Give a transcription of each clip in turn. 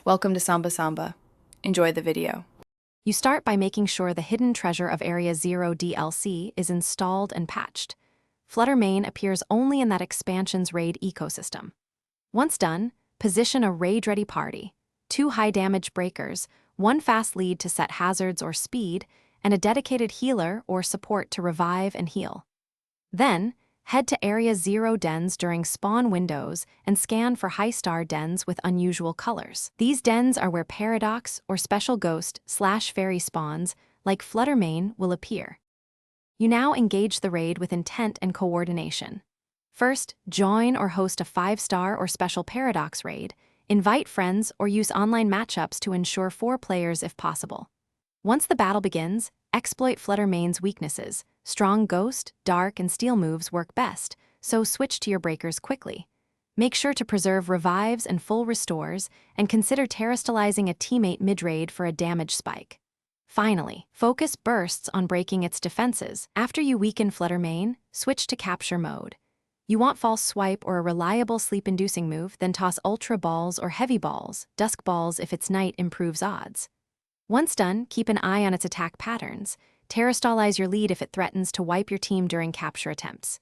Welcome to Samba Samba. Enjoy the video. You start by making sure the hidden treasure of Area 0 DLC is installed and patched. Flutter main appears only in that expansion's raid ecosystem. Once done, position a raid-ready party, 2 high-damage breakers, 1 fast lead to set hazards or speed, and a dedicated healer or support to revive and heal. Then, head to Area 0 dens during spawn windows and scan for high-star dens with unusual colors. These dens are where paradox or special ghost/fairy spawns, like Flutter main, will appear. You now engage the raid with intent and coordination. First, join or host a 5-star or special paradox raid, invite friends or use online matchups to ensure 4 players if possible. Once the battle begins, exploit Flutter main's weaknesses. Strong ghost, dark, and steel moves work best, so switch to your breakers quickly. Make sure to preserve revives and full restores, and consider terastallizing a teammate mid-raid for a damage spike. Finally, focus bursts on breaking its defenses. After you weaken Flutter main, switch to capture mode. You want false swipe or a reliable sleep-inducing move, then toss ultra balls or heavy balls, dusk balls if its night improves odds. Once done, keep an eye on its attack patterns. Terastallize your lead if it threatens to wipe your team during capture attempts.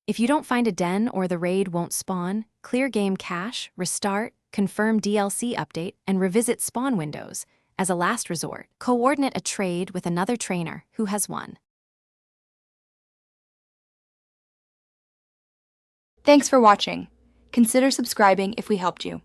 If you don't find a den or the raid won't spawn, clear game cache, restart, confirm DLC update, and revisit spawn windows. As a last resort, coordinate a trade with another trainer who has won. Thanks for watching. Consider subscribing if we helped you.